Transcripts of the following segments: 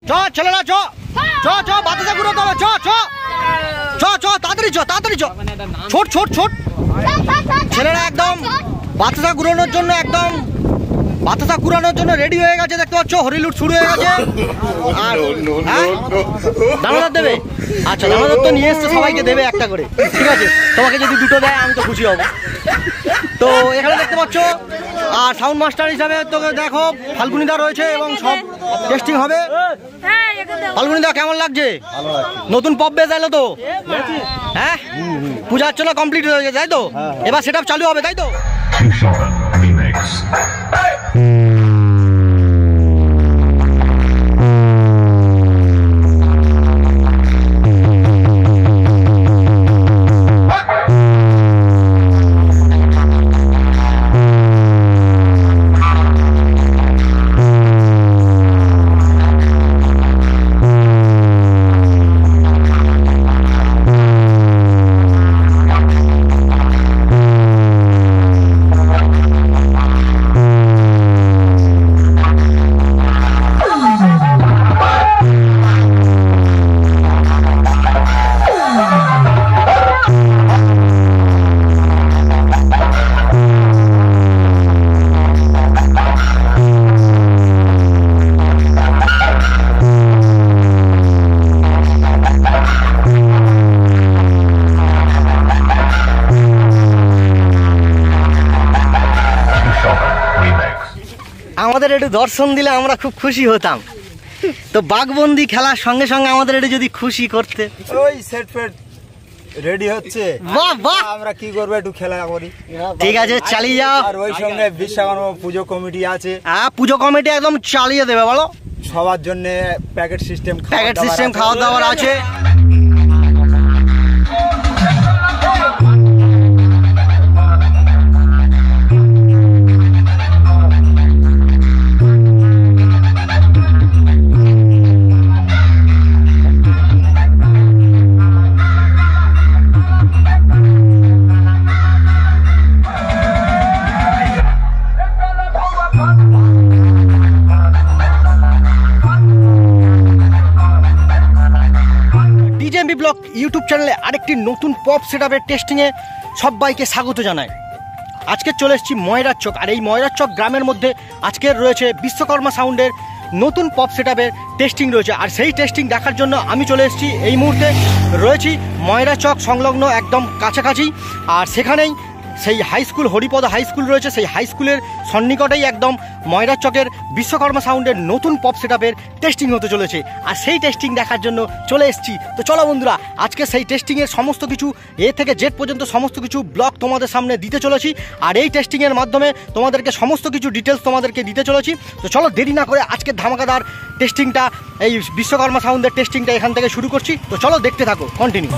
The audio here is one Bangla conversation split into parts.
চ ছেলেরা চ চ চ বাতাসা ঘুরোতে হবে চ চ চ চ তাড়াতাড়ি চ তাড়াতাড়ি চ ছোট ছোট ছোট ছেলেরা একদম বাতাসা ঘুরানোর জন্য একদম বাতাসা ঘুরানোর জন্য রেডি হয়ে গেছে দেখতে পাচ্ছ। হরিলুট শুরু হয়ে গেছে। আর দানাদার দেবে? আচ্ছা দানাদার তো নিয়ে এসছে, সবাইকে দেবে একটা করে, ঠিক আছে? তোমাকে যদি দুটো দেয় আমি তো খুশি হব। তো এখানে দেখতে পাচ্ছ আর সাউন্ড মাস্টার হিসাবে তোকে দেখো ফাল্গুনিদা রয়েছে এবং সব টেস্টিং হবে। ফাল্গুনিদা কেমন লাগছে? নতুন পপ বেস এলো তো, হ্যাঁ পূজা অর্চনা কমপ্লিট হয়ে গেছে তাই তো? এবার সেট চালু হবে তাই তো? আমাদের একটু দর্শন দিলে আমরা খুব খুশি হতাম। তো বাঘবন্দি খেলার সঙ্গে সঙ্গে আমাদের একটু যদি খুশি করতে। ওই সেট ফেট রেডি হচ্ছে, বাহ বাহ, আমরা কি করবো একটু খেলা করি। ঠিক আছে চালিয়ে যাও। আর ওই সঙ্গে বিশ্বকর্মা পুজো কমিটি আছে। হ্যাঁ পুজো কমিটি একদম চালিয়ে দেবে বলো। সবার জন্য প্যাকেট সিস্টেম খাওয়া দাওয়ার আছে। ব্লগ ইউটিউব চ্যানেলে আরেকটি নতুন পপ সেটআপের টেস্টিংয়ে সবাইকে স্বাগত জানাই। আজকে চলে এসেছি ময়রার চক, আর এই ময়রার চক গ্রামের মধ্যে আজকের রয়েছে বিশ্বকর্মা সাউন্ডের নতুন পপ সেটআপের টেস্টিং রয়েছে। আর সেই টেস্টিং দেখার জন্য আমি চলে এসেছি, এই মুহূর্তে রয়েছি ময়রা চক সংলগ্ন একদম কাছাকাছি। আর সেখানেই সেই high school Haripada high school রয়েছে, সেই হাই স্কুলের সন্নিকটেই একদম ময়রা চকের বিশ্বকর্মা সাউন্ডের নতুন পপ সেটআপের টেস্টিং হতে চলেছে। আর সেই টেস্টিং দেখার জন্য চলে এসেছি। তো চলো বন্ধুরা, আজকে সেই টেস্টিংয়ের সমস্ত কিছু এ থেকে জেড পর্যন্ত সমস্ত কিছু ব্লগ তোমাদের সামনে দিতে চলেছি। আর এই টেস্টিংয়ের মাধ্যমে তোমাদেরকে সমস্ত কিছু ডিটেলস তোমাদেরকে দিতে চলেছি। তো চলো দেরি না করে আজকের ধামাকাদার টেস্টিংটা, এই বিশ্বকর্মা সাউন্ডের টেস্টিংটা এখান থেকে শুরু করছি। তো চলো দেখতে থাকো, কন্টিনিউ।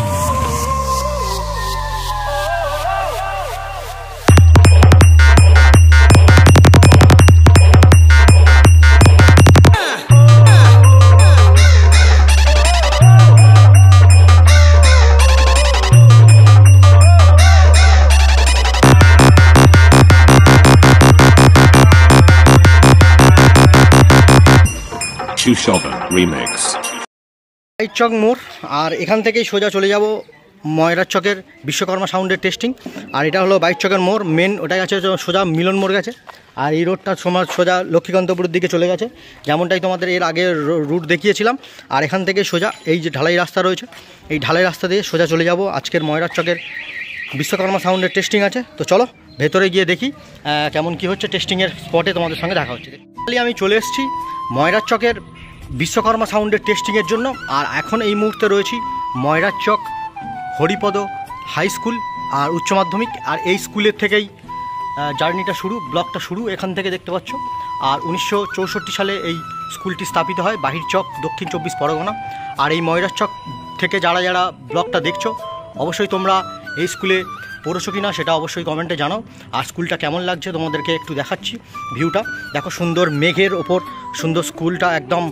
চক মোড়, আর এখান থেকেই সোজা চলে যাব ময়রার চকের বিশ্বকর্মা সাউন্ডের টেস্টিং। আর এটা হলো বাইক চকের মোড় মেন, ওটাই আছে সোজা মিলন মোড় গেছে। আর এই রোডটা সোজা লক্ষ্মীকান্তপুরের দিকে চলে গেছে, যেমনটাই তোমাদের এর আগে রুট দেখিয়েছিলাম। আর এখান থেকে সোজা এই যে ঢালাই রাস্তা রয়েছে, এই ঢালাই রাস্তা দিয়ে সোজা চলে যাব আজকের ময়রার চকের বিশ্বকর্মা সাউন্ডের টেস্টিং আছে। তো চলো ভেতরে গিয়ে দেখি কেমন কি হচ্ছে। টেস্টিংয়ের স্পটে তোমাদের সঙ্গে দেখা হচ্ছে। আমি চলে এসেছি ময়রার চকের বিশ্বকর্মা সাউন্ডের টেস্টিংয়ের জন্য। আর এখন এই মুহূর্তে রয়েছি ময়রার চক হরিপদ হাই স্কুল আর উচ্চ মাধ্যমিক। আর এই স্কুলের থেকেই জার্নিটা শুরু, ব্লকটা শুরু এখান থেকে দেখতে পাচ্ছ। আর 1964 সালে এই স্কুলটি স্থাপিত হয় বাহির চক, দক্ষিণ 24 পরগনা। আর এই ময়রার চক থেকে যারা যারা ব্লগটা দেখছো, অবশ্যই তোমরা এই স্কুলে পড়েছো কি না সেটা অবশ্যই কমেন্টে জানাও। আর স্কুলটা কেমন লাগছে তোমাদেরকে একটু দেখাচ্ছি। ভিউটা দেখো, সুন্দর মেঘের ওপর সুন্দর স্কুলটা একদম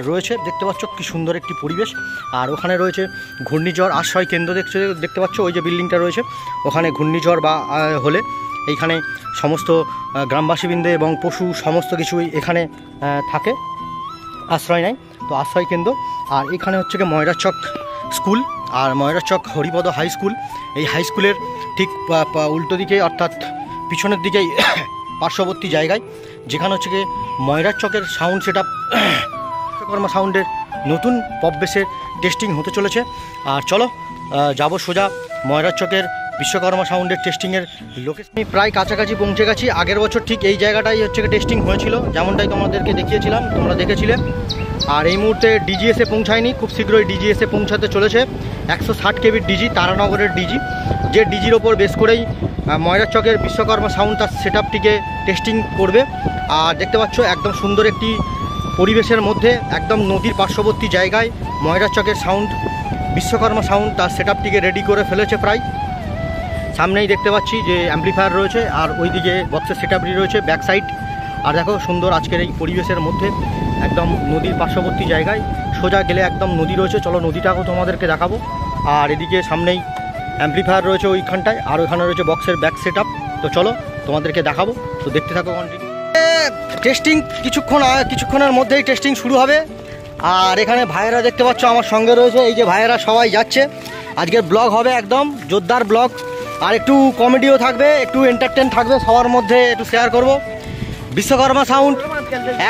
রয়েছে, দেখতে পাচ্ছ কি সুন্দর একটি পরিবেশ। আর ওখানে রয়েছে ঘূর্ণিঝড় আশ্রয় কেন্দ্র দেখতে পাচ্ছ, ওই যে বিল্ডিংটা রয়েছে ওখানে ঘূর্ণিঝড় বা হলে এইখানে সমস্ত গ্রামবাসীবৃন্দ এবং পশু সমস্ত কিছুই এখানে থাকে, আশ্রয় নেয়। তো আশ্রয় কেন্দ্র। আর এখানে হচ্ছে কি ময়রাচক স্কুল আর ময়রাচক হরিপদ হাই স্কুল। এই হাই স্কুলের ঠিক উল্টো দিকে অর্থাৎ পিছনের দিকেই পার্শ্ববর্তী জায়গায় যেখানে হচ্ছে কি ময়রাচকের সাউন্ড সেট আপ বিশ্বকর্মা সাউন্ডের নতুন পপ বেসের টেস্টিং হতে চলেছে। আর চলো যাবো সোজা ময়রাচকের বিশ্বকর্মা সাউন্ডের টেস্টিংয়ের লোকেশন। আমি প্রায় কাছাকাছি পৌঁছে গেছি। আগের বছর ঠিক এই জায়গাটাই হচ্ছে টেস্টিং হয়েছিল, যেমনটাই তোমাদেরকে দেখিয়েছিলাম, তোমরা দেখেছিলে। আর এই মুহূর্তে ডিজিএসে পৌঁছায়নি, খুব শীঘ্রই ডিজিএসে পৌঁছাতে চলেছে 160 কেবির ডিজি, তারানগরের ডিজি, যে ডিজির ওপর বেস করেই ময়রাচকের বিশ্বকর্মা সাউন্ড তার সেট আপটিকে টেস্টিং করবে। আর দেখতে পাচ্ছ একদম সুন্দর একটি পরিবেশের মধ্যে একদম নদীর পার্শ্ববর্তী জায়গায় ময়রাচকের সাউন্ড বিশ্বকর্মা সাউন্ড তার সেট আপটিকে রেডি করে ফেলেছে প্রায়। সামনেই দেখতে পাচ্ছি যে অ্যাম্পলিফায়ার রয়েছে আর ওইদিকে বক্সের সেট আপটি রয়েছে ব্যাক সাইড। আর দেখো সুন্দর আজকের এই পরিবেশের মধ্যে একদম নদীর পার্শ্ববর্তী জায়গায় সোজা গেলে একদম নদী রয়েছে। চলো নদীটাকেও তোমাদেরকে দেখাবো। আর এদিকে সামনেই অ্যাম্পলিফায়ার রয়েছে ওইখানটায়, আর ওইখানে রয়েছে বক্সের ব্যাক সেট আপ। তো চলো তোমাদেরকে দেখাবো, তো দেখতে থাকো কন্টিনিউ। টেস্টিং কিছুক্ষণের মধ্যেই টেস্টিং শুরু হবে। আর এখানে ভাইয়েরা দেখতে পাচ্ছ আমার সঙ্গে রয়েছে, এই যে ভাইয়েরা সবাই যাচ্ছে। আজকের ব্লগ হবে একদম জোরদার ব্লগ, আর একটু কমেডিও থাকবে, একটু এন্টারটেন থাকবে, সবার মধ্যে একটু শেয়ার করব। বিশ্বকর্মা সাউন্ড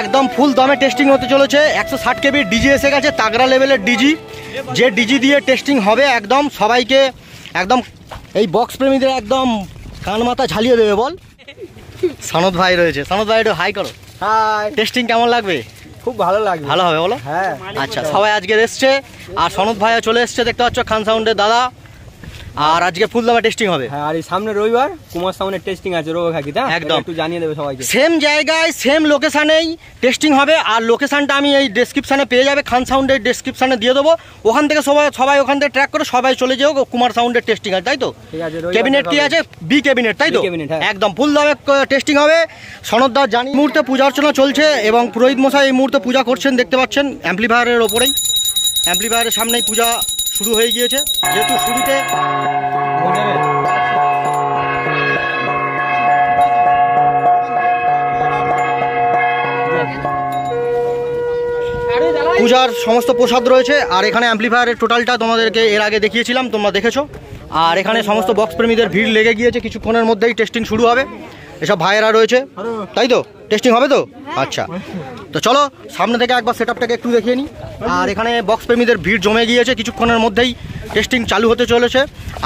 একদম ফুল দমে টেস্টিং হতে চলেছে। 160 কেবির ডিজি এসে গেছে, তাগড়া লেভেলের ডিজি, যে ডিজি দিয়ে টেস্টিং হবে একদম সবাইকে একদম এই বক্স প্রেমীদের একদম কান মাথা ঝালিয়ে দেবে। বল সনদ ভাই রয়েছে, সনদ ভাই একটু হাই করো। হাই, টেস্টিং কেমন লাগবে? খুব ভালো লাগবে। ভালো হবে বলো। হ্যাঁ আচ্ছা, সবাই আজকে এসছে আর সনদ ভাইয়া চলে এসছে, দেখতে পাচ্ছ খান সাউন্ডের দাদা। আর আজকে ফুল দামে টেস্টিং হবে। হ্যাঁ, আর এই সামনে রবিবার কুমার সাউন্ডের টেস্টিং আছে রোগাখাকিতে, একদম একটু জানিয়ে দেবে সবাইকে। সেম জায়গায় সেম লোকেশানেই টেস্টিং হবে। আর লোকেশানটা আমি এই ডেসক্রিপশানে পেয়ে যাবে, খান সাউন্ডের ডেসক্রিপশানে দিয়ে দেবো। ওখান থেকে সবাই ওখান থেকে ট্র্যাক করে সবাই চলে যাও। কুমার সাউন্ডের টেস্টিং আছে, তাই তো? ঠিক আছে, ক্যাবিনেট কি আছে? বি ক্যাবিনেট, তাই তো? একদম ফুল দামে টেস্টিং হবে। সনদদার জানি মুহূর্তে পূজা অর্চনা চলছে এবং পুরোহিত মশাই এই মুহূর্তে পূজা করছেন, দেখতে পাচ্ছেন অ্যাম্পলিফায়ারের ওপরেই। অ্যাম্পলিফায়ারের সামনেই পূজা শুরু হয়ে গিয়েছে, যেহেতু শুরুতে পূজার সমস্ত প্রসাদ রয়েছে। আর এখানে অ্যাম্পলিফায়ারের টোটালটা তোমাদেরকে এর আগে দেখিয়েছিলাম, তোমরা দেখেছো। আর এখানে সমস্ত বক্স প্রেমীদের ভিড় লেগে গিয়েছে, কিছুক্ষণের মধ্যেই টেস্টিং শুরু হবে। এসব ভাইয়েরা রয়েছে, তাই তো? টেস্টিং হবে তো? আচ্ছা, তো চলো সামনে থেকে একবার সেট আপটাকে একটু দেখিয়ে নিই। আর এখানে বক্স প্রেমীদের ভিড় জমে গিয়েছে, কিছুক্ষণের মধ্যেই টেস্টিং চালু হতে চলেছে।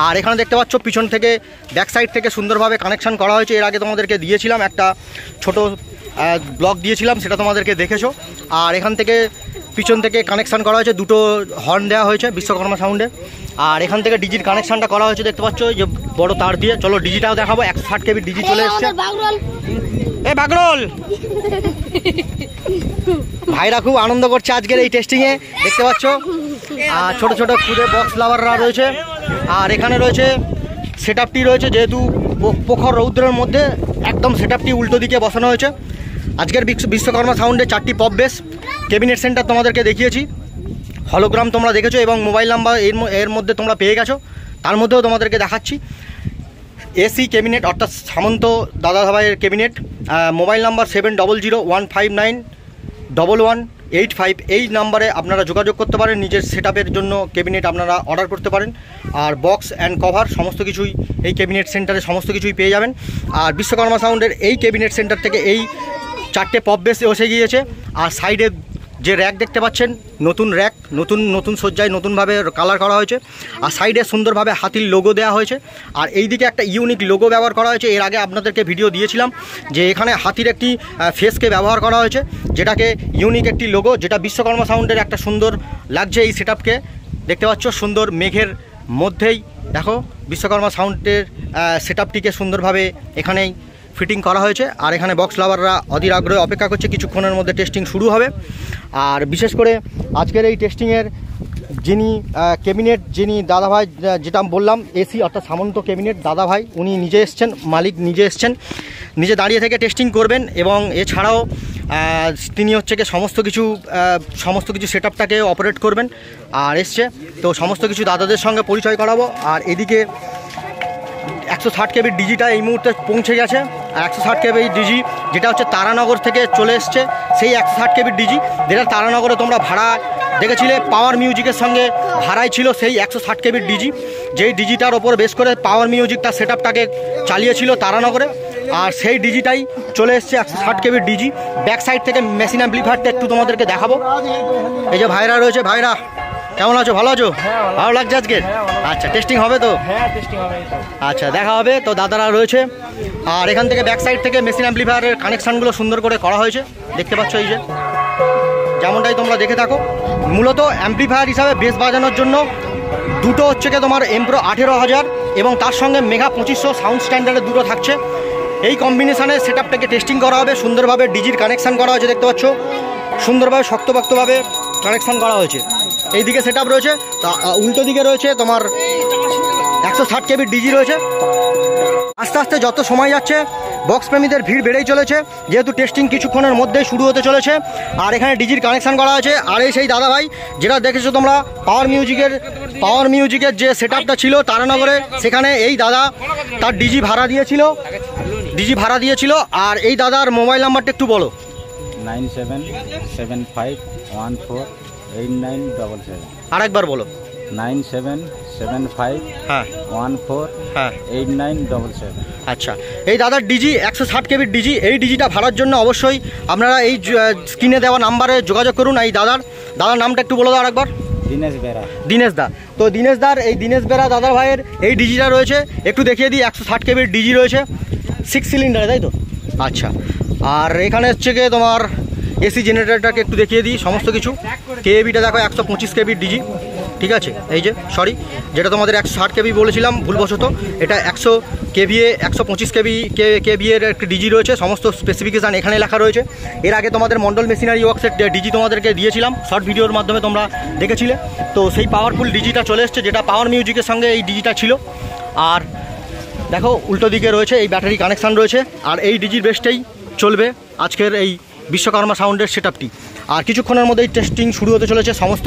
আর এখানে দেখতে পাচ্ছ পিছন থেকে ব্যাক সাইড থেকে সুন্দরভাবে কানেকশান করা হয়েছে। এর আগে তোমাদেরকে দিয়েছিলাম একটা ছোট ব্লগ দিয়েছিলাম, সেটা তোমাদেরকে দেখেছো। আর এখান থেকে পিছন থেকে কানেকশান করা হয়েছে, দুটো হর্ন দেওয়া হয়েছে বিশ্বকর্মা সাউন্ডে। আর এখান থেকে ডিজির কানেকশানটা করা হয়েছে, দেখতে পাচ্ছ যে বড় তার দিয়ে। চলো ডিজিটাও দেখাবো। 160 কেবির ডিজি চলে এসছে। এ বাগরোল ভাইরা খুব আনন্দ করছে আজকের এই টেস্টিংয়ে, দেখতে পাচ্ছ। আর ছোট ছোট খুদে বক্স লাভাররা রয়েছে। আর এখানে রয়েছে সেট আপটি রয়েছে, যেহেতু প্রখর রৌদ্রের মধ্যে একদম সেট আপটি উল্টো দিকে বসানো হয়েছে। আজকের বিশ্বকর্মা সাউন্ডে 4টি পপ বেস ক্যাবিনেট সেন্টার তোমাদেরকে দেখিয়েছি, হলোগ্রাম তোমরা দেখেছো এবং মোবাইল নাম্বার এর মধ্যে তোমরা পেয়ে গেছো। তার মধ্যেও তোমাদেরকে দেখাচ্ছি এসি ক্যাবিনেট, অর্থাৎ সামন্ত দাদাভাইয়ের ক্যাবিনেট। মোবাইল নাম্বার 7001591185, এই নাম্বারে আপনারা যোগাযোগ করতে পারেন, নিজের সেট আপের জন্য ক্যাবিনেট আপনারা অর্ডার করতে পারেন। আর বক্স অ্যান্ড কভার সমস্ত কিছুই এই ক্যাবিনেট সেন্টারে সমস্ত কিছুই পেয়ে যাবেন। আর বিশ্বকর্মা সাউন্ডের এই ক্যাবিনেট সেন্টার থেকে এই 4টে পপ বেস এসে গিয়েছে। আর সাইডে যে র্যাক দেখতে পাচ্ছেন, নতুন র্যাক, নতুন সজ্জায় নতুনভাবে কালার করা হয়েছে। আর সাইডে সুন্দরভাবে হাতির লোগো দেওয়া হয়েছে। আর এই দিকে একটা ইউনিক লোগো ব্যবহার করা হয়েছে। এর আগে আপনাদেরকে ভিডিও দিয়েছিলাম যে এখানে হাতির একটি ফেসকে ব্যবহার করা হয়েছে, যেটাকে ইউনিক একটি লোগো, যেটা বিশ্বকর্মা সাউন্ডের একটা সুন্দর লাগছে এই সেট আপকে। দেখতে পাচ্ছ সুন্দর মেঘের মধ্যেই দেখো বিশ্বকর্মা সাউন্ডের সেট আপটিকে সুন্দরভাবে এখানেই ফিটিং করা হয়েছে। আর এখানে বক্স লাভাররা অধীর আগ্রহে অপেক্ষা করছে, কিছুক্ষণের মধ্যে টেস্টিং শুরু হবে। আর বিশেষ করে আজকের এই টেস্টিংয়ের যিনি ক্যাবিনেট, যিনি দাদাভাই, যেটা বললাম এসি অর্থাৎ সামন্ত ক্যাবিনেট দাদাভাই, উনি নিজে এসছেন, মালিক নিজে এসছেন, নিজে দাঁড়িয়ে থেকে টেস্টিং করবেন। এবং এছাড়াও তিনি হচ্ছে কি সমস্ত কিছু সেট আপটাকে অপারেট করবেন। আর এসছে তো সমস্ত কিছু দাদাদের সঙ্গে পরিচয় করাবো। আর এদিকে 160 কেবির ডিজিটা এই মুহূর্তে পৌঁছে গেছে। 160 কেবি ডিজি, যেটা হচ্ছে তারানগর থেকে চলে এসছে সেই 160 কেবি ডিজি, যেটা তারানগরে তোমরা ভাড়া দেখেছিলে পাওয়ার মিউজিকের সঙ্গে ভাড়াই ছিল সেই 160 কেবির ডিজি, যেই ডিজিটার ওপর বেশ করে পাওয়ার মিউজিক তার সেট আপটাকে চালিয়েছিল তারানগরে। আর সেই ডিজিটাই চলে এসছে 160 কেবির ডিজি। ব্যাক সাইড থেকে মেশিন অ্যাম্প্লিফায়ারটা একটু তোমাদেরকে দেখাবো। এই যে ভাইরা রয়েছে, ভাইরা কেমন আছো? ভালো আছো? ভালো লাগছে আজকে? আচ্ছা, টেস্টিং হবে তো? আচ্ছা, দেখা হবে তো। দাদারা রয়েছে। আর এখান থেকে ব্যাক সাইড থেকে মেশিন অ্যাম্প্লিফায়ারের কানেকশানগুলো সুন্দর করে করা হয়েছে, দেখতে পাচ্ছ এই যে যেমনটাই তোমরা দেখে থাকো। মূলত অ্যাম্প্লিফায়ার হিসাবে বেস বাজানোর জন্য দুটো হচ্ছে কি তোমার এমপ্রো 18,000 এবং তার সঙ্গে মেগা 2500 সাউন্ড স্ট্যান্ডার্ডের দুটো থাকছে। এই কম্বিনেশানে সেট আপটাকে টেস্টিং করা হবে, সুন্দরভাবে ডিজির কানেকশান করা হয়েছে, দেখতে পাচ্ছ সুন্দরভাবে শক্তপোক্তভাবে কানেকশান করা হয়েছে। এইদিকে সেট আপ রয়েছে, তা উল্টো দিকে রয়েছে তোমার 160 কেবির ডিজি রয়েছে। আস্তে আস্তে যত সময় যাচ্ছে বক্স প্রেমীদের ভিড় বেড়েই চলেছে, যেহেতু টেস্টিং কিছুক্ষণের মধ্যেই শুরু হতে চলেছে। আর এখানে ডিজির কানেকশান করা আছে। আর এই সেই দাদা ভাই যেটা দেখেছো তোমরা পাওয়ার মিউজিকের যে সেট আপটা ছিল তারানগরে, সেখানে এই দাদা তার ডিজি ভাড়া দিয়েছিল। আর এই দাদার মোবাইল নাম্বারটা একটু বলো। 9775148977। আরেকবার বলো। 9775148977। আচ্ছা, এই দাদার ডিজি 160 কেবির ডিজি। এই ডিজিটা ভাড়ার জন্য অবশ্যই আপনারা এই স্ক্রিনে দেওয়া নাম্বারে যোগাযোগ করুন। এই দাদার নামটা একটু বলে দাও আরেকবার। দীনেশ দা। তো দীনেশ বেরা দাদার ভাইয়ের এই ডিজিটা রয়েছে, একটু দেখিয়ে দিই। 160 কেবির ডিজি রয়েছে, 6 সিলিন্ডারে, তাই তো? আচ্ছা, আর এখানে হচ্ছে গিয়ে তোমার এসি জেনারেটরটাকে একটু দেখিয়ে দিই সমস্ত কিছু। কেবিটা দেখো 125 কেবির ডিজি, ঠিক আছে? এই যে যেটা তোমাদের 160 কেবি বলেছিলাম ভুলবশত, এটা 100 কেভিএ 125 কেভিএর একটি ডিজি রয়েছে। সমস্ত স্পেসিফিকেশান এখানে লেখা রয়েছে। এর আগে তোমাদের মন্ডল মেশিনারি ওয়ার্কসের ডিজি তোমাদেরকে দিয়েছিলাম, শর্ট ভিডিওর মাধ্যমে তোমরা দেখেছিলে। তো সেই পাওয়ারফুল ডিজিটা চলে এসছে, যেটা পাওয়ার মিউজিকের সঙ্গে এই ডিজিটা ছিল। আর দেখো উল্টো দিকে রয়েছে এই ব্যাটারি কানেকশান রয়েছে। আর এই ডিজির বেসটাই চলবে আজকের এই বিশ্বকর্মা সাউন্ডের সেট আপটি। আর কিছুক্ষণের মধ্যেই টেস্টিং শুরু হতে চলেছে সমস্ত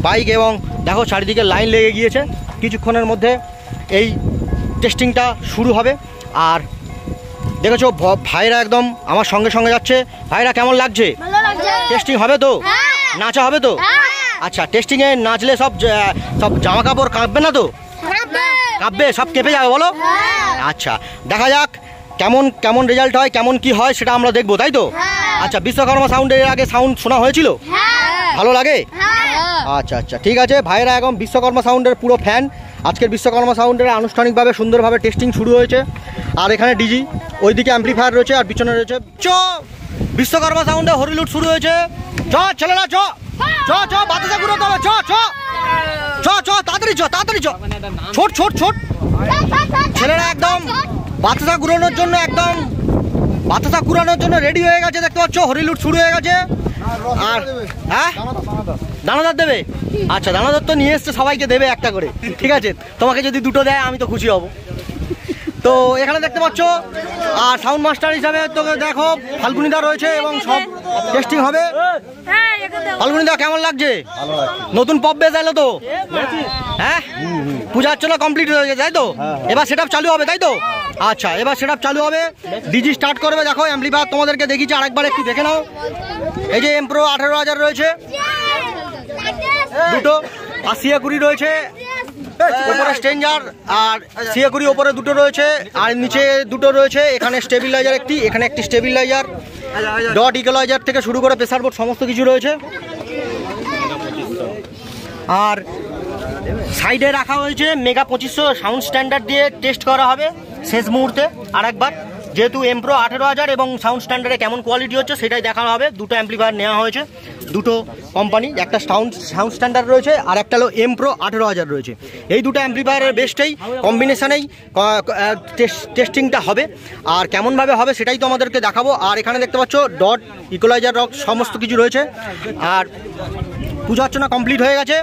বাইক, এবং দেখো চারিদিকে লাইন লেগে গিয়েছে। কিছুক্ষণের মধ্যে এই টেস্টিংটা শুরু হবে। আর দেখেছো ভাইরা একদম আমার সঙ্গে যাচ্ছে। ভাইরা কেমন লাগছে? টেস্টিং হবে তো? নাচা হবে তো? আচ্ছা, টেস্টিংয়ে নাচলে সব জামা কাপড় কাঁপবে না তো? কাঁপবে, সব কেঁপে যাবে বলো? আচ্ছা, দেখা যাক কেমন রেজাল্ট হয়, কেমন কি হয় সেটা আমরা দেখবো, তাই তো? আচ্ছা, বিশ্বকর্মা সাউন্ডের আগে সাউন্ড শোনা হয়েছিল? ভালো লাগে? আচ্ছা, ঠিক আছে। ভাইরা এখন বিশ্বকর্মা সাউন্ডের পুরো ফ্যান। আজকের বিশ্বকর্মা সাউন্ডের আনুষ্ঠানিকভাবে সুন্দরভাবে টেস্টিং শুরু হয়েছে। আর এখানে ডিজি, ওইদিকে অ্যাম্প্লিফায়ার রয়েছে, আর পিছনে রয়েছে বিশ্বকর্মা সাউন্ডে হরিলুট শুরু হয়েছে। ছেলেরা বাতাসা ঘুরো তো, তাড়াতাড়ি ছোট ছেলেরা একদম বাতাসা ঘুরানোর জন্য রেডি হয়ে গেছে, দেখতে পাচ্ছ হরিলুট শুরু হয়ে গেছে। আর হ্যাঁ, দানাদার দেবে? আচ্ছা, দানাদার তো নিয়ে এসছে, সবাইকে দেবে একটা করে, ঠিক আছে? তোমাকে যদি দুটো দেয় আমি তো খুশি হব। তো এখানে দেখতে পাচ্ছ, আর সাউন্ড মাস্টার হিসাবে তোকে দেখো ফাল্গুনিদা রয়েছে, এবং সব টেস্টিং হবে। ফাল্গুনিদা কেমন লাগছে? নতুন পপ বেস এলো তো? হ্যাঁ, পূজা অর্চনা কমপ্লিট হয়ে গেছে, তাই তো? এবার সেটআপ চালু হবে, তাই তো? আচ্ছা, এবার সেটআপ চালু হবে, ডিজি স্টার্ট করবে। দেখো অ্যাম্প্লিফায়ার তোমাদেরকে দেখিয়েছি, আরেকবার একটু দেখে নাও। এই যে এমপ্রো 18,000 রয়েছে দুটো, আর সিয়াকুড়ি রয়েছে উপরে স্ট্রেঞ্জার, আর সিয়াকুড়ি উপরে দুটো রয়েছে, আর নিচে দুটো রয়েছে। এখানে স্টেবিলাইজার একটি, এখানে একটি স্টেবিলাইজার, ডট ইকুয়ালাইজার থেকে শুরু করে প্রেসার বোর্ড সমস্ত কিছু রয়েছে। আর সাইডে রাখা হয়েছে মেগা 2500 সাউন্ড স্ট্যান্ডার্ড দিয়ে টেস্ট করা হবে শেষ মুহূর্তে আরেকবার, যেহেতু এমপ্রো 18,000 এবং সাউন্ড স্ট্যান্ডার্ডে কেমন কোয়ালিটি হচ্ছে সেটাই দেখানো হবে। দুটো অ্যাম্প্লিফায়ার নেওয়া হয়েছে, দুটো কোম্পানি, একটা সাউন্ড স্ট্যান্ডার্ড রয়েছে আর একটা হলো এমপ্রো 18,000 রয়েছে। এই দুটো অ্যাম্প্লিফায়ারের বেস্টেই কম্বিনেশনেই টেস্টিংটা হবে। আর কেমনভাবে হবে সেটাই তো আমাদেরকে দেখাবো। আর এখানে দেখতে পাচ্ছ ডট ইকুয়ালাইজার রক সমস্ত কিছু রয়েছে। আর পূজা অর্চনা কমপ্লিট হয়ে গেছে,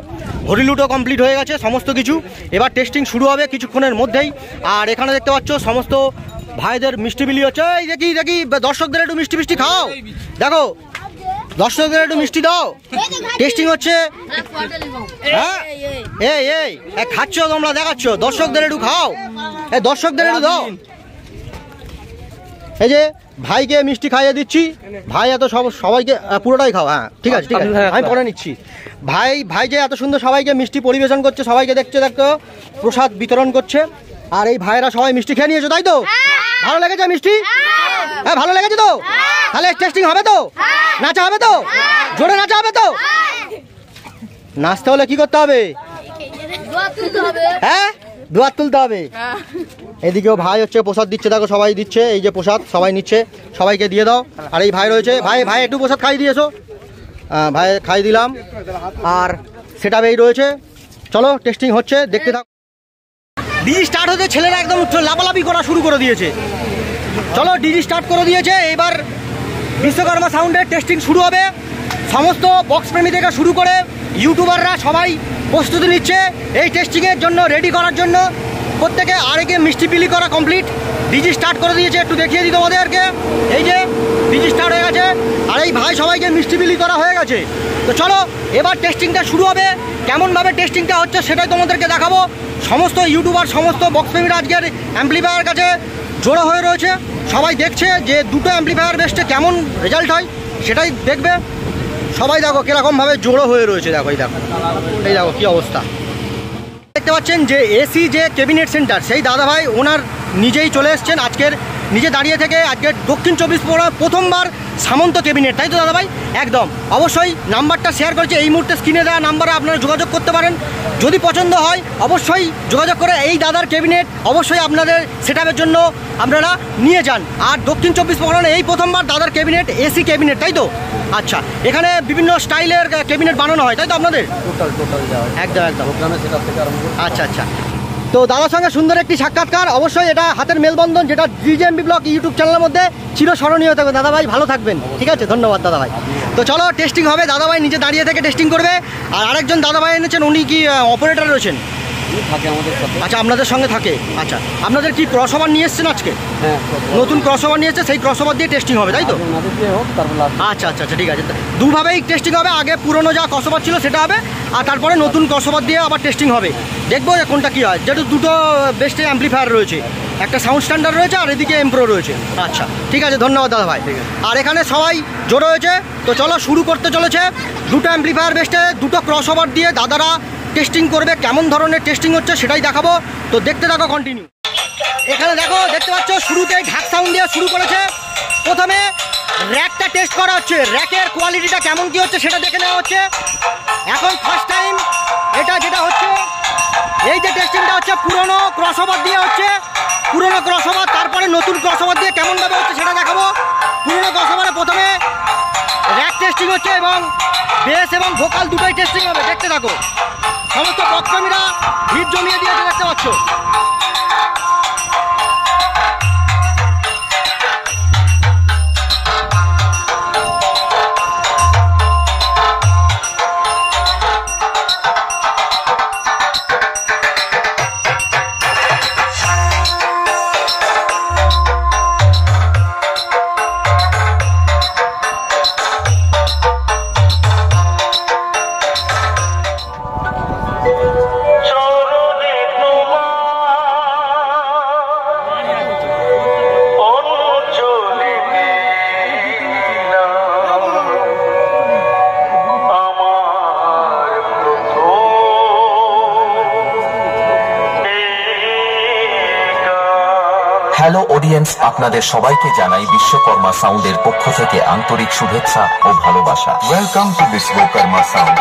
হরিলুটও কমপ্লিট হয়ে গেছে, সমস্ত কিছু। এবার টেস্টিং শুরু হবে কিছুক্ষণের মধ্যেই। আর এখানে দেখতে পাচ্ছ সমস্ত ভাইদের মিষ্টি বিলি হচ্ছে। এই দেখি দর্শকদের একটু মিষ্টি খাও, দেখো দর্শকদের একটু মিষ্টি দাও, টেস্টিং হচ্ছে। হ্যাঁ, এই খাচ্ছ তোমরা, দেখাচ্ছ, দর্শকদের একটু খাও, দর্শকদের একটু দাও। এই যে ভাইকে মিষ্টি খাইয়ে দিচ্ছি, ভাই এত সবাইকে পুরোটাই খাও, হ্যাঁ ঠিক আছে ঠিক আছে, আমি পরে নিচ্ছি। ভাই যে এত সুন্দর সবাইকে মিষ্টি পরিবেশন করছে, সবাইকে দেখছো প্রসাদ বিতরণ করছে, আর এই ভাইয়েরা সবাই মিষ্টি খেয়ে নিয়েছো তাই তো? ভালো লেগেছে মিষ্টি? হ্যাঁ ভালো লেগেছে তো? তাহলে টেস্টিং হবে তো? নাচা হবে তো? জোরে নাচা হবে তো? নাচতে হলে কি করতে হবে? হ্যাঁ দুয়ার তুলতে হবে। এদিকেও ভাই হচ্ছে প্রসাদ দিচ্ছে, দেখো সবাই দিচ্ছে, এই যে প্রসাদ সবাই নিচ্ছে, সবাইকে দিয়ে দাও। আর এই ভাই রয়েছে, ভাই একটু প্রসাদ খাই দিয়েছো? ভাই খাই দিলাম। আর সেটা এই রয়েছে, চলো টেস্টিং হচ্ছে, দেখতে থাকো। ডিজি স্টার্ট হতে ছেলেরা একদম লাফালাফি করা শুরু করে দিয়েছে। চলো ডিজি স্টার্ট করে দিয়েছে, এবার বিশ্বকর্মা সাউন্ডের টেস্টিং শুরু হবে। সমস্ত বক্স প্রেমী থেকে শুরু করে ইউটিউবাররা সবাই প্রস্তুতি নিচ্ছে এই টেস্টিংয়ের জন্য, রেডি করার জন্য। প্রত্যেকে আরেকে মিষ্টি বিলি করা কমপ্লিট, ডিজি স্টার্ট করে দিয়েছে। একটু দেখিয়ে দিই তোমাদেরকে, এই যে ডিজি স্টার্ট হয়ে গেছে, আর এই ভাই সবাইকে মিষ্টি বিলি করা হয়ে গেছে। তো চলো এবার টেস্টিংটা শুরু হবে। কেমনভাবে টেস্টিংটা হচ্ছে সেটাই তোমাদেরকে দেখাবো। সমস্ত ইউটিউবার, সমস্ত বক্স প্রেমীরা আজকের অ্যাম্প্লিফায়ার কাছে জড়ো হয়ে রয়েছে, সবাই দেখছে যে দুটো অ্যাম্প্লিফায়ার বেস্টে কেমন রেজাল্ট হয় সেটাই দেখবে। সবাই দেখো কীরকমভাবে জড়ো হয়ে রয়েছে, দেখো এই দেখো কী অবস্থা। দেখতে পাচ্ছেন যে এসি যে ক্যাবিনেট সেন্টার, সেই দাদাভাই ওনার নিজেই চলে এসছেন আজকের, নিজে দাঁড়িয়ে থেকে আজকের দক্ষিণ 24 পরগনার প্রথমবার সামন্ত ক্যাবিনেট, তাই তো দাদাভাই? একদম, অবশ্যই নাম্বারটা শেয়ার করেছে, এই মুহূর্তে স্ক্রিনে দেওয়া নাম্বারে আপনারা যোগাযোগ করতে পারেন। যদি পছন্দ হয় অবশ্যই যোগাযোগ করে এই দাদার ক্যাবিনেট অবশ্যই আপনাদের সেটআপের জন্য আপনারা নিয়ে যান। আর দক্ষিণ 24 পরগনায় এই প্রথমবার দাদার ক্যাবিনেট এসি ক্যাবিনেট, তাই তো? আচ্ছা, এখানে বিভিন্ন স্টাইলের ক্যাবিনেট বানানো হয় তাই তো আপনাদের? একদম আচ্ছা। তো দাদার সঙ্গে সুন্দর একটি সাক্ষাৎকার, অবশ্যই এটা হাতের মেলবন্ধন, যেটা ডিজেএমবি ব্লগ ইউটিউব চ্যানেলের মধ্যে চিরস্মরণীয় থাকবে। দাদাভাই ভালো থাকবেন, ঠিক আছে, ধন্যবাদ দাদাভাই। তো চলো টেস্টিং হবে, দাদাভাই নিজে দাঁড়িয়ে থেকে টেস্টিং করবে। আর আরেকজন দাদাভাই এনেছেন, উনি কি অপারেটর রয়েছেন? আচ্ছা, আপনাদের সঙ্গে থাকে। আচ্ছা, আপনাদের কি ক্রস ওভার নিয়ে এসছেন আজকে? হ্যাঁ, নতুন ক্রস ওভার নিয়ে এসছে, সেই ক্রস ওভার দিয়ে টেস্টিং হবে তাই তো? আচ্ছা, ঠিক আছে, দুভাবেই টেস্টিং হবে। আগে পুরনো যা ক্রস ওভার ছিল সেটা হবে, আর তারপরে নতুন ক্রস ওভার দিয়ে আবার টেস্টিং হবে। দেখবো কোনটা কী হয়, যেহেতু দুটো বেস্টে অ্যাম্প্লিফায়ার রয়েছে, একটা সাউন্ড স্ট্যান্ডার্ড রয়েছে আর এদিকে এমপ্রো রয়েছে। আচ্ছা ঠিক আছে, ধন্যবাদ দাদা ভাই। আর এখানে সবাই জড়ো হয়েছে, তো চলো শুরু করতে চলেছে। দুটো অ্যাম্প্লিফায়ার বেস্টে দুটো ক্রস ওভার দিয়ে দাদারা টেস্টিং করবে, কেমন ধরনের টেস্টিং হচ্ছে সেটাই দেখাবো, তো দেখতে থাকো কন্টিনিউ। এখানে দেখো, দেখতে পাচ্ছ শুরুতেই ঢাক সাউন্ড দিয়ে শুরু করেছে। প্রথমে র্যাকটা টেস্ট করা হচ্ছে, র্যাকের কোয়ালিটিটা কেমন কি হচ্ছে সেটা দেখে নেওয়া হচ্ছে। এখন ফার্স্ট টাইম এটা যেটা হচ্ছে, এই যে টেস্টিংটা হচ্ছে পুরনো ক্রস ওভার দিয়ে হচ্ছে, পুরনো ক্রস ওভার তারপরে নতুন ক্রস ওভার দিয়ে কেমনভাবে হচ্ছে সেটা দেখাবো। পুরনো ক্রস ওভারে প্রথমে র্যাক টেস্টিং হচ্ছে এবং বেস এবং ভোকাল দুটোই টেস্টিং হবে, দেখতে থাকো। সমস্ত বক্তব্যরা ভিড় জমিয়ে দিয়েছে, দেখতে পাচ্ছ। হ্যালো অডিয়েন্স, আপনাদের সবাইকে জানাই বিশ্বকর্মা সাউন্ডের পক্ষ থেকে আন্তরিক শুভেচ্ছা ও ভালোবাসা। Welcome to Vishwakarma sound.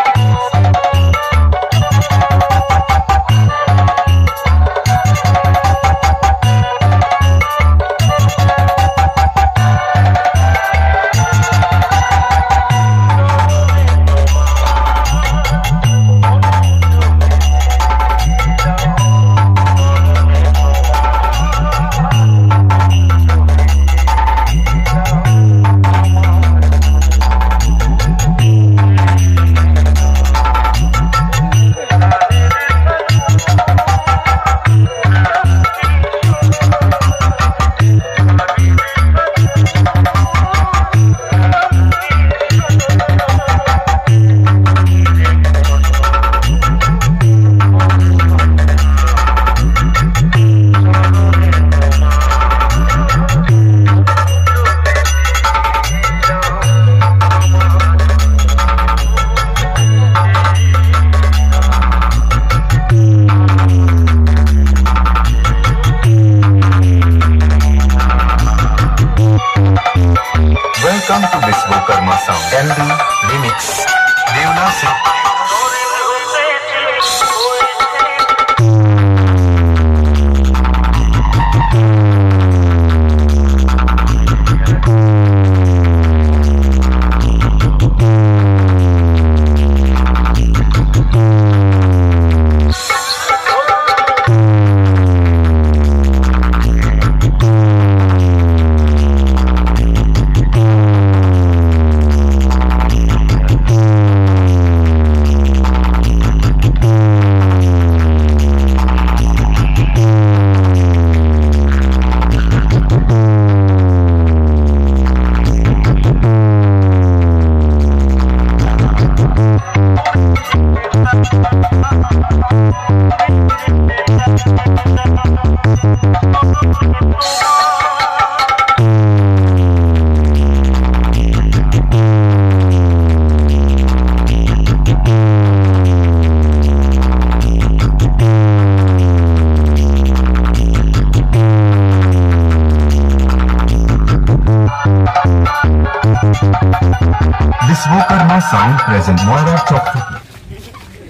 Sound present ময়রার চক থেকে।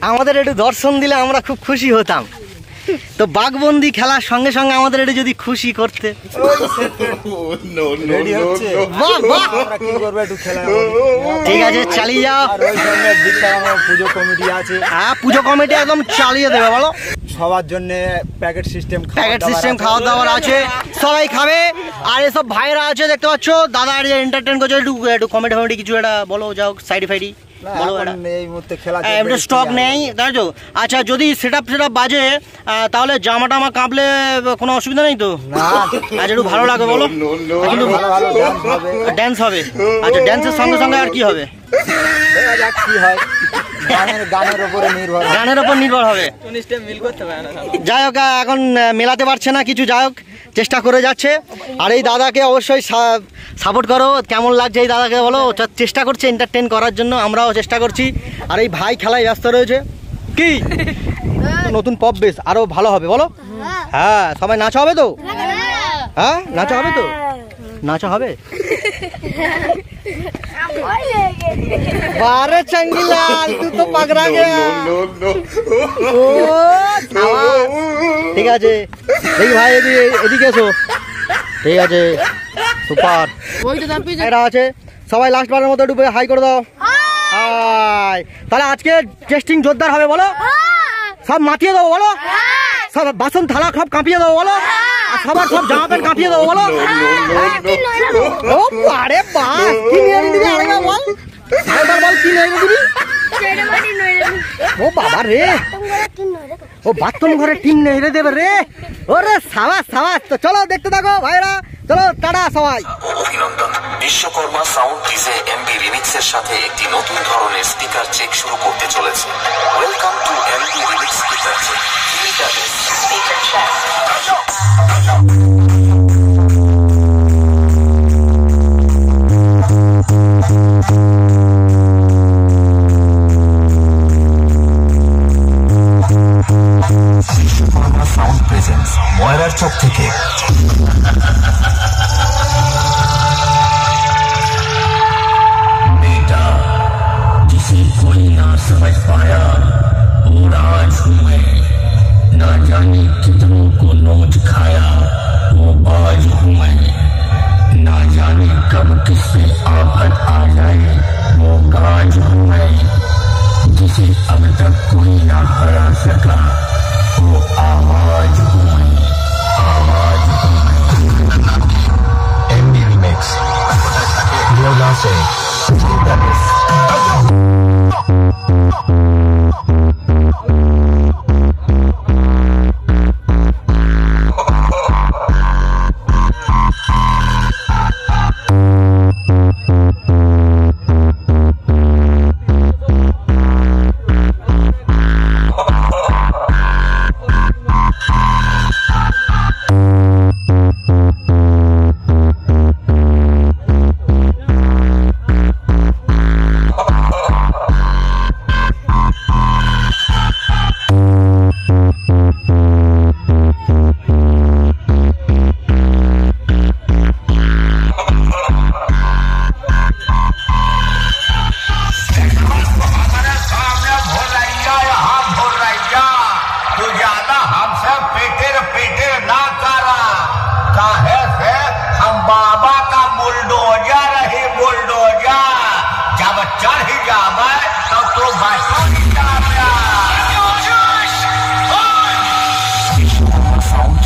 আমাদের একটু দর্শন দিলে আমরা খুব খুশি হতাম। তো বাঘবন্দি খেলার সঙ্গে সঙ্গে আমাদের একটু যদি খুশি করতে। রেডি হচ্ছে বাহ বাহ, আমরা কি করবো একটু খেলা ঠিক আছে চালিয়ে যাও। আর ওই সঙ্গে বিশাল পুজো কমিটি আছে, হ্যাঁ পুজো কমিটি একদম চালিয়ে দেবে বলো। সবার জন্য প্যাকেট সিস্টেম খাওয়া দাওয়ার আছে, সবাই খাবে। আর এসব ভাইরা আছে দেখতে পাচ্ছ, দাদা এন্টারটেন করছে। একটু কমেডি ফমেডি কিছু একটা বলো, যাও সাইড ফাইডি বলো। এই মুহূর্তে খেলা এমনি স্টক নেই তাই তো? আচ্ছা যদি সেট আপ বাজে তাহলে জামা টামা কাঁপলে কোনো অসুবিধা নেই তো? আচ্ছা একটু ভালো লাগে বলো, কিন্তু ড্যান্স হবে। আচ্ছা ড্যান্সের সঙ্গে সঙ্গে আর কি হবে? কি হয় গানের উপর নির্ভর হবে। যাই হোক এখন মেলাতে পারছে না কিছু, যাই হোক চেষ্টা করে যাচ্ছে। আর এই দাদাকে অবশ্যই সাপোর্ট করো। কেমন লাগছে এই দাদাকে বলো, চেষ্টা করছে এন্টারটেন করার জন্য, আমরাও চেষ্টা করছি। আর এই ভাই খেলায় ব্যস্ত রয়েছে। কি নতুন পপ বেস আরো ভালো হবে বলো। হ্যাঁ সবাই নাচা হবে তো? হ্যাঁ নাচা হবে তো? নাচা হবে। বারে চঙ্গিলাল তুই তো পাগড়া গেয়া। ঠিক আছে দেখি ভাই এদিকে এসো। ঠিক আছে সুপার। এরা আছে সবাই লাস্ট বারের মতো ডুবে হাই করে দাও। হাই। তাহলে আজকে টেস্টিং জোরদার হবে বলো। সব মাতিয়ে দেবো বলো, সব বাসন থালা সব কাঁপিয়ে দেবো বলো, আর সবার সব জামা প্যান্ট কাঁপিয়ে দেবো বলো। ও আরে বাস কি নিয়ে দিবি? আরেকবার বল, আরেকবার বল কি নিয়ে দিবি? ও বাবা রে, ও বাথরুম ঘরে টিম নেড়ে দেবে রে। ওরে সাবাস সাবাস। তো চলো দেখতে থাকো ভাইরা, চলো টাটা সবাই। অভিনন্দন। বিশ্বকর্মা সাউন্ড ডিজে এমবি রিমিক্সের সাথে একটি নতুন ধরনের স্পিকার চেক শুরু করতে চলেছে। Welcome to MB remix speaker check. Speaker check. Vishwakarma sound presence ময়রার চক থেকে। बेटा जिसे कोई ना समझ पाया और आज हूँ मैं, ना जाने कितनों को नोच खाया वो बाज हूँ मैं, ना जाने कब किस पे आफत आ जाए वो गाज हूँ मैं, जिसे अब तक कोई ना हरा सका वो आवाज हूँ मैं, आवाज हूँ मैं। एमबी रिमिक्स योगा से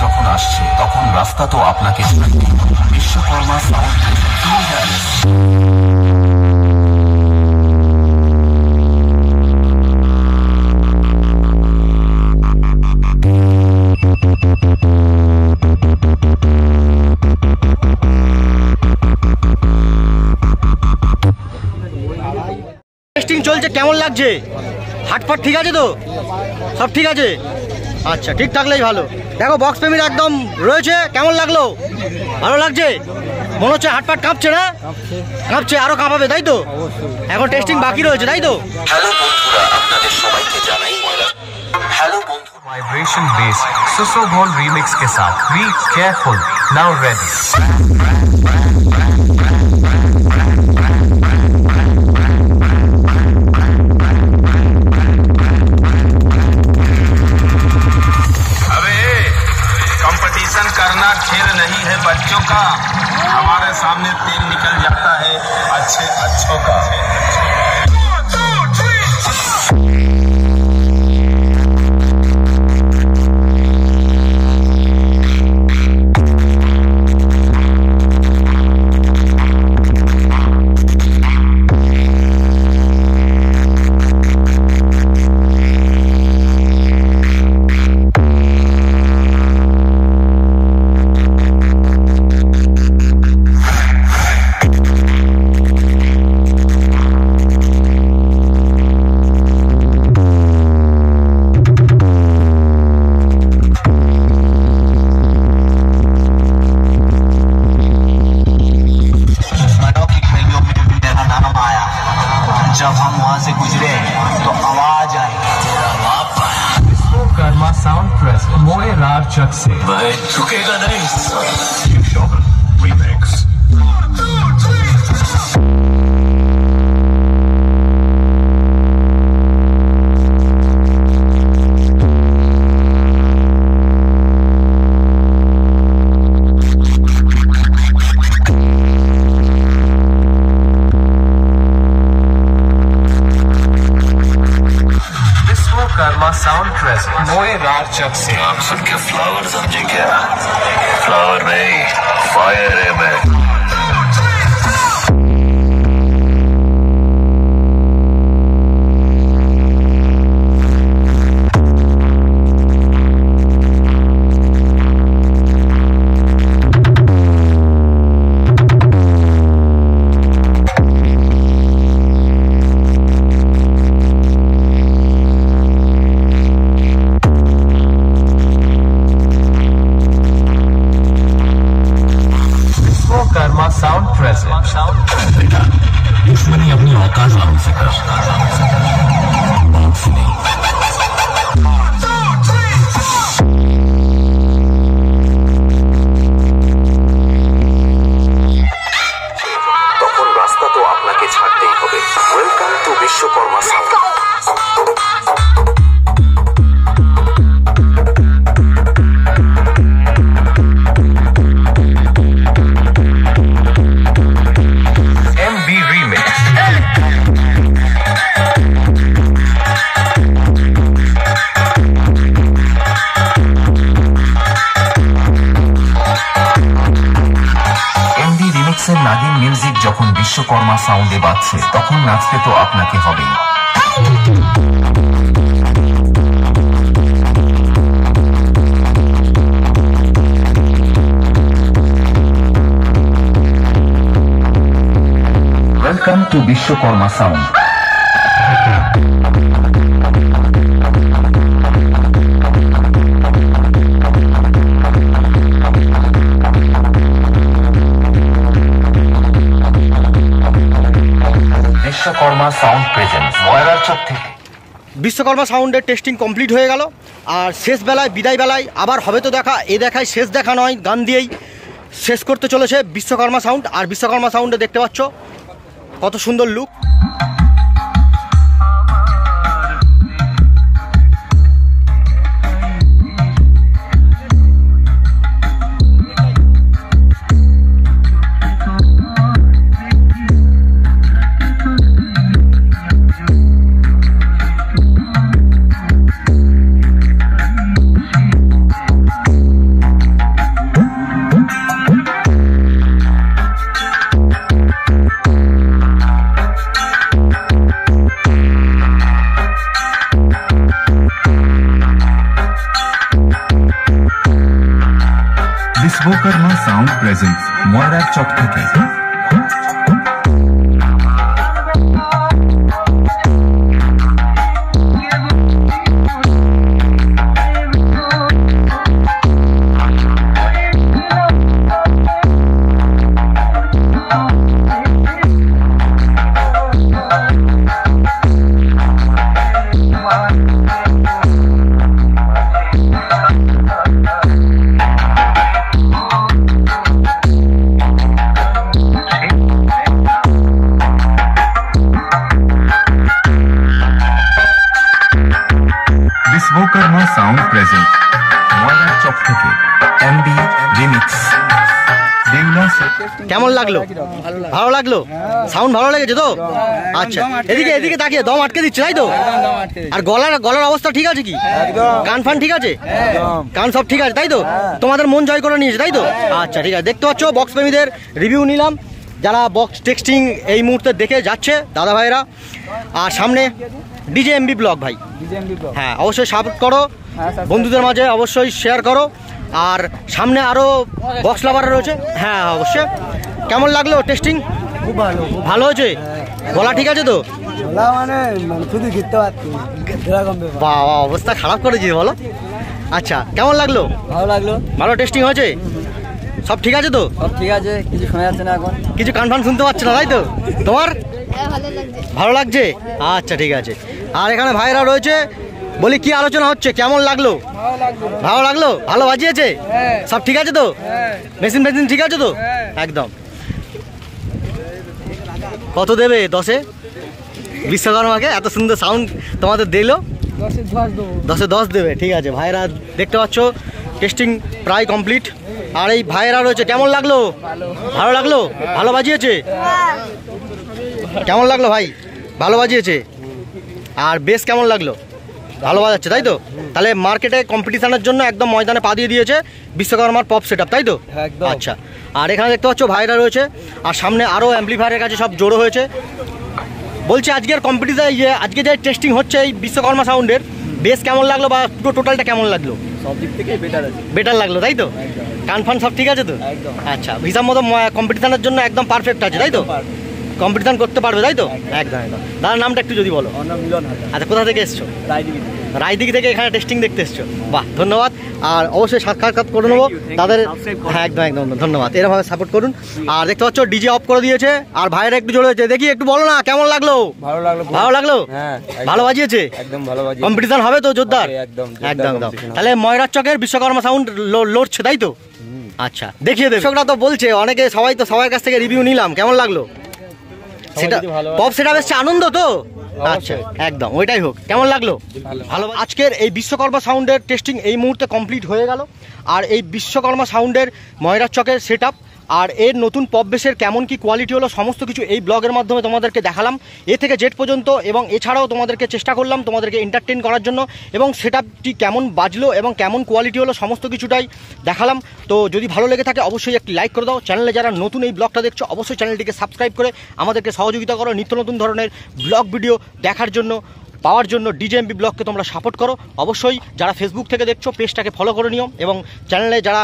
যখন আসছে তখন রাস্তা তো আপনাকে বিশ্বকর্মা সাউন্ড টেস্টিং চলছে। কেমন লাগছে? হাটফাট ঠিক আছে তো? সব ঠিক আছে? আচ্ছা ঠিক থাকলেই ভালো। দেখো বক্স প্রেমীরা একদম রয়েছে। কেমন লাগলো? ভালো লাগছে? মনে হচ্ছে হাটফাট কাঁপছে না? কাঁপছে, আরো কাঁপাবে তাই তো? এখন টেস্টিং বাকি রয়েছে তাই তো? হ্যালো বন্ধুরা, আপনাদের সবাইকে জানাই ময়রা। হ্যালো বন্ধু, वाइब्रेशन बेस सुसोभोल रीमिक्स के साथ बी केयरफुल नाउ रेडी। मोए रार चक से मैं झुकेगा नहीं शिव शोहर रीमिक्स कर्मा साउंड प्रेजेंट मोए रार चक से आप सबके फ्लावर समझे क्या फ्लावर नहीं फायर है मैं कर्मा साउंड प्रेजेंट बेटा दुश्मनी अपनी औकात वालों से कर बात से नहीं তখন রাস্তা তো আপনাকে ছাড়তেই হবে। Welcome to Vishwakarma sound. MB Remix MD রিমিক্সের নাগিন মিউজিক যখন বিশ্বকর্মা সাউন্ডে বাজছে তখন নাচতে তো আপনাকে হবেই। Welcome to Vishwakarma sound. Vishwakarma sound present ময়রার চক থেকে। বিশ্বকর্মা সাউন্ডের টেস্টিং কমপ্লিট হয়ে গেল। আর শেষ বেলায় বিদায় বেলায় আবার হবে তো দেখা, এ দেখায় শেষ দেখা নয়, গান দিয়েই শেষ করতে চলেছে বিশ্বকর্মা সাউন্ড। আর বিশ্বকর্মা সাউন্ডে দেখতে পাচ্ছ কত সুন্দর লুক। বিশ্বকর্মা সাউন্ড প্রেজেন্ট ময়রার চক থেকে। বিশ্বকর্মা সাউন্ড প্রেজেন্ট ময়রার চক থেকে এমবি রিমিক্স। কেমন লাগলো? ভালো লাগলো? সাউন্ড ভালো লেগেছে তো? আচ্ছা, এদিকে এদিকে তাকিয়ে দম আটকে দিচ্ছে তাই তো? আর গলার অবস্থা ঠিক আছে কি? কান ফান ঠিক আছে? কান সব ঠিক আছে তাই তো? তোমাদের মন জয় করে নিয়েছে তাই তো? আচ্ছা ঠিক আছে। দেখতে পাচ্ছ বক্স প্রেমীদের রিভিউ নিলাম, যারা বক্স টেক্সটিং এই মুহূর্তে দেখে যাচ্ছে দাদা ভাইরা। আর সামনে ডিজে এমবি ব্লগ ভাই, হ্যাঁ অবশ্যই সাপোর্ট করো, বন্ধুদের মাঝে অবশ্যই শেয়ার করো। আর সামনে আরও বক্স লাভার রয়েছে, হ্যাঁ অবশ্যই। কেমন লাগলো টেস্টিং? খুব ভালো। ভালো হয়েছে? গলা ঠিক আছে তো? মানে শুধু ঘিরতে পারছি বাবা অবস্থা খারাপ করেছি বলো। আচ্ছা কেমন লাগলো? ভালো লাগলো। ভালো টেস্টিং হয়েছে? সব ঠিক আছে তো? সব ঠিক আছে, কিছু শোনা যাচ্ছে না এখন। কিছু কান ফান শুনতে পাচ্ছ না তাই তো? তোমার ভালো লাগছে? আচ্ছা ঠিক আছে। আর এখানে ভাইরা রয়েছে, বলি কি আলোচনা হচ্ছে, কেমন লাগলো? ভালো লাগলো? ভালো বাজিয়েছে? সব ঠিক আছে তো? মেশিন ঠিক আছে তো? একদম। কত দেবে 10-এ বিশ্বকর্মাকে? এত সুন্দর সাউন্ড তোমাদের দিল, 10-এ 10 দেবে। ঠিক আছে ভাইরা, দেখতে পাচ্ছ টেস্টিং প্রায় কমপ্লিট। আর এই ভাইয়েরা রয়েছে, কেমন লাগলো? ভালো লাগলো? ভালো বাজিয়েছে? কেমন লাগলো ভাই? ভালো বাজিয়েছে। আর বেশ কেমন লাগলো? ভালো বাজাচ্ছে তাই তো? তাহলে মার্কেটে কম্পিটিশনের জন্য একদম ময়দানে পা দিয়ে দিয়েছে বিশ্বকর্মার পপ সেটআপ, তাই তো? আচ্ছা। আর এখানে দেখতে পাচ্ছ ভাইরা রয়েছে, আর সামনে আরও অ্যাম্পলিফায়ারের কাছে সব জড়ো হয়েছে। বলছি আজকের কম্পিটিশন, আজকে যে টেস্টিং হচ্ছে এই বিশ্বকর্মা সাউন্ডের, বেশ কেমন লাগলো বা পুরো টোটালটা কেমন লাগলো? সব দিক থেকে বেটার লাগলো তাই তো? কানফার্ম সব ঠিক আছে তো? আচ্ছা, হিসাব মতো কম্পিটিশনের জন্য একদম পারফেক্ট আছে তাই তো? কম্পিটিশন করতে পারবে তাই তো? একদম একদম। দাদার নামটা একটু যদি বলো। আচ্ছা, কোথা থেকে এসছো? রায়দিঘি থেকে এখানে টেস্টিং দেখতে এসছো। বাহ, ধন্যবাদ। আর অবশ্যই সাক্ষাৎ করে নেবো তাদের। হ্যাঁ, একদম একদম ধন্যবাদ। এরকমভাবে সাপোর্ট করুন। আর দেখতে পাচ্ছ ডিজে অফ করে দিয়েছে, আর ভাইয়েরা একটু জোরে হয়েছে। দেখি একটু বলো না, কেমন লাগলো? ভালো লাগলো? ভালো বাজিয়েছে? একদম ভালো বাজিয়েছে। কম্পিটিশন হবে তো জোরদার? একদম একদম। তাহলে ময়রার চকের বিশ্বকর্মা সাউন্ড লড়ছে তাই তো? আচ্ছা, দেখিয়ে দেবে। দর্শকরা তো বলছে, অনেকে সবার কাছ থেকে রিভিউ নিলাম, কেমন লাগলো? সেটা পপ সেটআপ এসছে, আনন্দ তো? আচ্ছা, একদম ওইটাই হোক। কেমন লাগলো? ভালো। আজকের এই বিশ্বকর্মা সাউন্ডের টেস্টিং এই মুহূর্তে কমপ্লিট হয়ে গেল। আর এই বিশ্বকর্মা সাউন্ডের ময়রার চকের সেটআপ আর এর নতুন পপ বেসের কেমন কি কোয়ালিটি হলো সমস্ত কিছু এই ব্লগের মাধ্যমে তোমাদেরকে দেখালাম, এ থেকে জেড পর্যন্ত। এবং এছাড়াও তোমাদেরকে চেষ্টা করলাম তোমাদেরকে এন্টারটেন করার জন্য, এবং সেটআপটি কেমন বাজলো এবং কেমন কোয়ালিটি হলো সমস্ত কিছুটাই দেখালাম। তো যদি ভালো লেগে থাকে অবশ্যই একটি লাইক করে দাও। চ্যানেলে যারা নতুন এই ব্লগটা দেখছো অবশ্যই চ্যানেলটিকে সাবস্ক্রাইব করে আমাদেরকে সহযোগিতা করো। নিত্য নতুন ধরনের ব্লগ ভিডিও দেখার জন্য, পাওয়ার জন্য ডিজেএমবি ব্লগকে তোমরা সাপোর্ট করো। অবশ্যই যারা ফেসবুক থেকে দেখছো পেজটাকে ফলো করে নিও, এবং চ্যানেলে যারা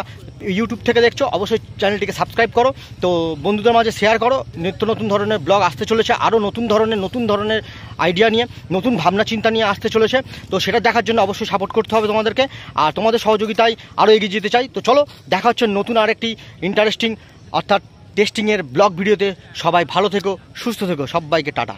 ইউটিউব থেকে দেখছো অবশ্যই চ্যানেলটিকে সাবস্ক্রাইব করো। তো বন্ধুদের মাঝে শেয়ার করো। নিত্য নতুন ধরনের ব্লগ আসতে চলেছে, আরও নতুন ধরনের আইডিয়া নিয়ে, নতুন ভাবনা চিন্তা নিয়ে আসতে চলেছে। তো সেটা দেখার জন্য অবশ্যই সাপোর্ট করতে হবে তোমাদেরকে, আর তোমাদের সহযোগিতায় আরও এগিয়ে যেতে চাই। তো চলো, দেখা হচ্ছে নতুন আরেকটি ইন্টারেস্টিং অর্থাৎ টেস্টিংয়ের ব্লগ ভিডিওতে। সবাই ভালো থেকো, সুস্থ থেকো, সবাইকে টাটা।